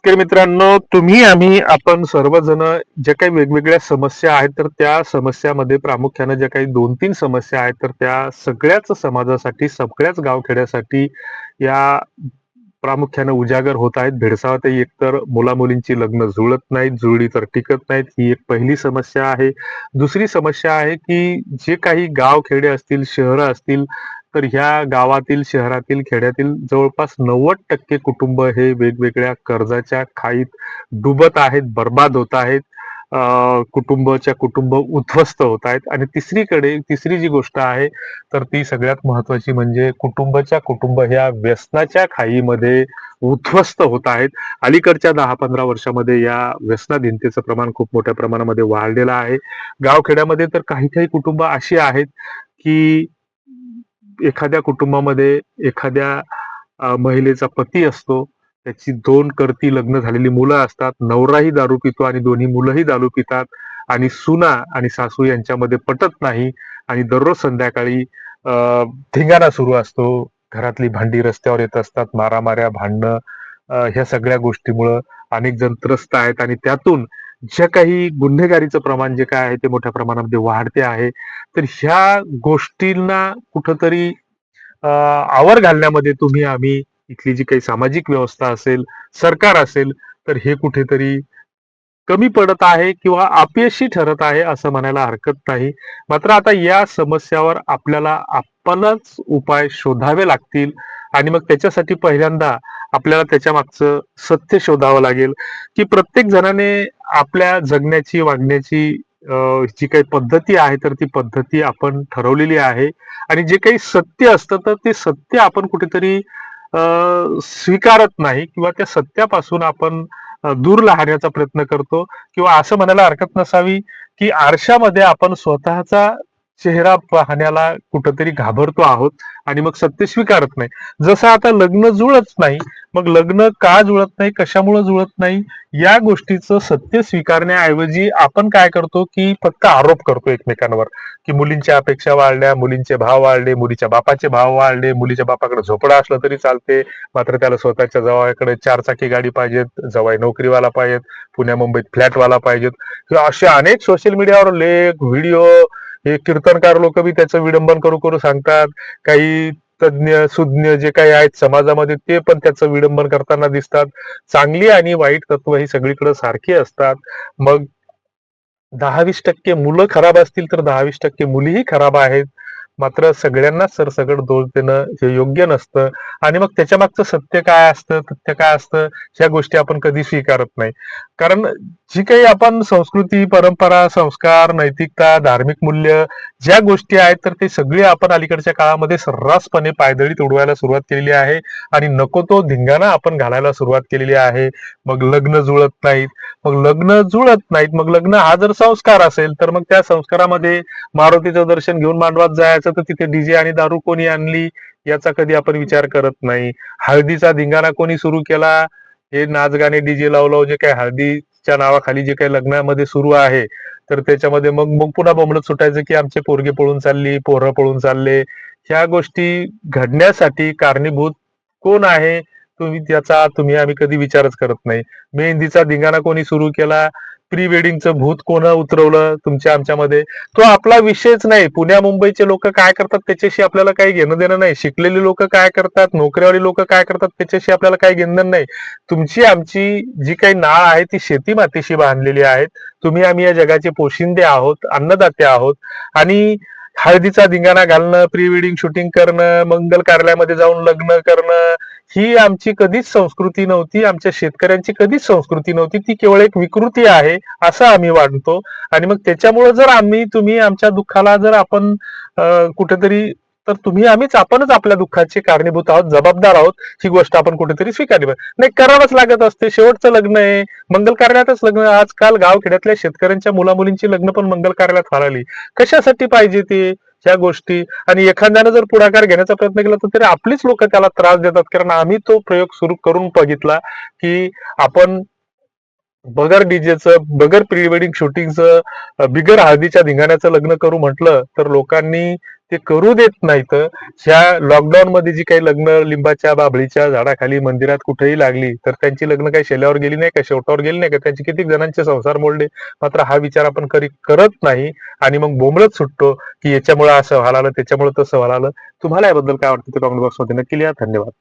शेतकरी मित्रांनो, तुम्ही आम्ही आपण सर्वजण ज्या काही वेगवेगळ्या समस्या आहेत, तर त्या समस्यामध्ये प्रामुख्याने ज्या काही 2-3 समस्या आहेत, तर त्या सगळ्याच समाजासाठी, सगळ्याच गावखेड्यासाठी या प्रामुख्याने उजागर होत आहेत. भेडसावत आहे. एकतर मुला-मुलींची लग्न जुळत नाहीत, जुळली तर टिकत नाहीत. ही एक पहिली समस्या आहे. दुसरी समस्या आहे, की जे काही गाव-खेडे असतील, शहरं असतील, तर ह्या गावातील, शहरातील, खेड्यातील जवळपास 90% कुटुंब हे वेगवेगळ्या कर्जाच्या खाईत डुबत आहेत, बर्बाद होत आहेत. कुटुंबच्या कुटुंब उद्ध्वस्त होत आहेत आणि तिसरी जी गोष्ट आहे, तर ती सगळ्यात महत्त्वाची म्हणजे कुटुंबाच्या कुटुंब ह्या व्यसनाच्या खाईमध्ये उद्ध्वस्त होत आहेत. अलीकडच्या 10-15 वर्षामध्ये या व्यसनाधीनतेचं प्रमाण खूप मोठ्या प्रमाणामध्ये वाढलेलं आहे. गावखेड्यामध्ये तर काही-काही कुटुंब अशी आहेत, की एखाद्या कुटुंबामध्ये एखाद्या महिलेचा पती असतो. त्याची 2 करती लग्न झालेली मुलं असतात. नवराही दारू पितो आणि दोन्ही मुलंही दारू पितात आणि सुना आणि सासू यांच्यामध्ये पटत नाही आणि दररोज संध्याकाळी धिंगाणा सुरू असतो. घरातली भांडी रस्त्यावर येत असतात. मारामाऱ्या, भांडणं ह्या सगळ्या गोष्टीमुळं अनेक जण त्रस्त आहेत आणि त्यातून ज्या काही गुन्हेगारीचं प्रमाण जे काय आहे ते मोठ्या प्रमाणामध्ये वाढते आहे. तर ह्या गोष्टींना कुठेतरी आवर घालण्यामध्ये तुम्ही आम्ही इथली जी काही सामाजिक व्यवस्था असेल, सरकार असेल, तर हे कुठेतरी कमी पडत आहे किंवा अपयशी ठरत आहे असं म्हणायला हरकत नाही. मात्र आता या समस्यावर आपणच उपाय शोधावे लागतील आणि मग त्याच्यासाठी पहिल्यांदा आपल्याला त्याच्या मागचं सत्य शोधावं लागेल, की प्रत्येक जणाने आपल्या जगण्याची, वागण्याची जी काही पद्धती आहे, तर ती पद्धती आपण ठरवलेली आहे आणि जे काही सत्य असतं, तर ते सत्य आपण कुठेतरी स्वीकारत नाही किंवा त्या सत्यापासून आपण दूर राहण्याचा प्रयत्न करतो किंवा असं म्हणायला हरकत नसावी, की आरशामध्ये आपण स्वतःचा चेहरा पाहण्याला कुठेतरी घाबरतो आहोत आणि मग सत्य स्वीकारत नाही. जसं आता लग्न जुळत नाही, मग लग्न का जुळत नाही, कशामुळे जुळत नाही, या गोष्टीचं सत्य स्वीकारण्याऐवजी आपण काय करतो, की फक्त आरोप करतो एकमेकांवर, की मुलींच्या अपेक्षा वाढल्या, मुलींचे भाव वाढले, मुलीच्या बापाचे भाव वाढले, मुलीच्या बापाकडे झोपडं असलं तरी चालते, मात्र त्याला स्वतःच्या जावयाकडे 4 चाकी गाडी पाहिजेत, जावई नोकरीवाला पाहिजेत, पुण्या मुंबईत फ्लॅटवाला पाहिजेत किंवा असे अनेक सोशल मीडियावर लेख, व्हिडिओ हे कीर्तनकार लोक बी त्याचं विडंबन करू करू सांगतात. काही तज्ञ सुज्ञ जे काही आहेत समाजामध्ये ते पण त्याचं विडंबन करताना दिसतात. चांगली आणि वाईट तत्व ही सगळीकडे सारखी असतात. मग 10-20% मुलं खराब असतील तर 10-20% मुलीही खराब आहेत. मात्र सगळ्यांनाच सरसकट दोष देणं हे योग्य नसतं आणि मग त्याच्या मागचं सत्य काय असतं, तथ्य काय असतं, ह्या गोष्टी आपण कधी स्वीकारत नाही. कारण जी काही आपण संस्कृती, परंपरा, संस्कार, नैतिकता, धार्मिक मूल्य ज्या गोष्टी आहेत, तर ते सगळे आपण अलीकडच्या काळामध्ये सर्रासपणे पायदळीत उडवायला सुरुवात केलेली आहे आणि नको तो धिंगाणा आपण घालायला सुरुवात केलेली आहे. मग लग्न जुळत नाहीत, मग लग्न हा जर संस्कार असेल, तर मग त्या संस्कारामध्ये मारुतीचं दर्शन घेऊन मांडवात जायचं, तर तिथे डीजे आणि दारू कोणी आणली याचा कधी आपण विचार करत नाही. हळदीचा धिंगाणा कोणी सुरू केला, हे नाच गाणे डीजे लावलं जे काही हळदीच्या नावाखाली जे काही लग्नामध्ये सुरू आहे, तर त्याच्यामध्ये मग मग पुन्हा बोंबलत सुटायचं की आमचे पोरगे पळून चालली, पोरं पळून चालले. ह्या गोष्टी घडण्यासाठी कारणीभूत कोण आहे, तुम्ही आम्ही कधी विचारच करत नाही. मेहंदीचा धिंगाणा कोणी सुरू केला, प्री वेडिंगचं भूत कोण उतरवलं तुमच्या आमच्यामध्ये, तो आपला विषयच नाही. पुण्या मुंबईचे लोक काय करतात त्याच्याशी आपल्याला काही घेणं देणं नाही. शिकलेली लोक काय करतात, नोकरीवाली लोक काय करतात त्याच्याशी आपल्याला काही घेणं देणं नाही. तुमची आमची जी काही नाळ आहे ती शेती मातीशी बांधलेली आहे. तुम्ही आम्ही या जगाचे पोशिंदे आहोत, अन्नदाते आहोत आणि हळदीचा धिंगाणा घालणं, प्री वेडिंग शूटिंग करणं, मंगल कार्यालयामध्ये जाऊन लग्न करणं, ही आमची कधीच संस्कृती नव्हती. आमच्या शेतकऱ्यांची कधीच संस्कृती नव्हती. ती केवळ एक विकृती आहे असं आम्ही वाटतो आणि मग त्याच्यामुळे जर तुम्ही आमच्या दुःखाला जर आपण कुठेतरी, तर आपणच आपल्या दुःखाचे कारणीभूत आहोत, जबाबदार आहोत. ही गोष्ट आपण कुठेतरी स्वीकारली पाहिजे. नाही, करावंच लागत असते. शेवटचं लग्न आहे, मंगल कार्यालयातच लग्न. आजकाल गावखेड्यातल्या शेतकऱ्यांच्या मुलामुलींची लग्न पण मंगल कार्यालयात व्हायला. कशासाठी पाहिजे ते ह्या गोष्टी? आणि एखाद्यानं जर पुढाकार घेण्याचा प्रयत्न केला तर तरी आपलीच लोक त्याला त्रास देतात, कारण आम्ही तो प्रयोग सुरू करून बघितला की आपण बगर डीजेचं, बगर प्री वेडिंग शूटिंगचं, बिगर हळदीच्या धिंगाण्याचं लग्न करू म्हटलं तर लोकांनी ते करू देत नाहीत. ह्या लॉकडाऊन मध्ये जी काही लग्न लिंबाच्या बाभळीच्या झाडाखाली मंदिरात कुठेही लागली तर त्यांची लग्न काही शेल्यावर गेली नाही का, शेवटावर गेली नाही का, त्यांचे किती जणांचे संसार मोडले. मात्र हा विचार आपण करत नाही आणि मग बोंबलत सुटतो की याच्यामुळे असं व्हायला आलं, त्याच्यामुळे तसं व्हायला आलं. तुम्हाला याबद्दल काय वाटतं ते कॉमेंट बॉक्समध्ये नक्की लिहा. धन्यवाद.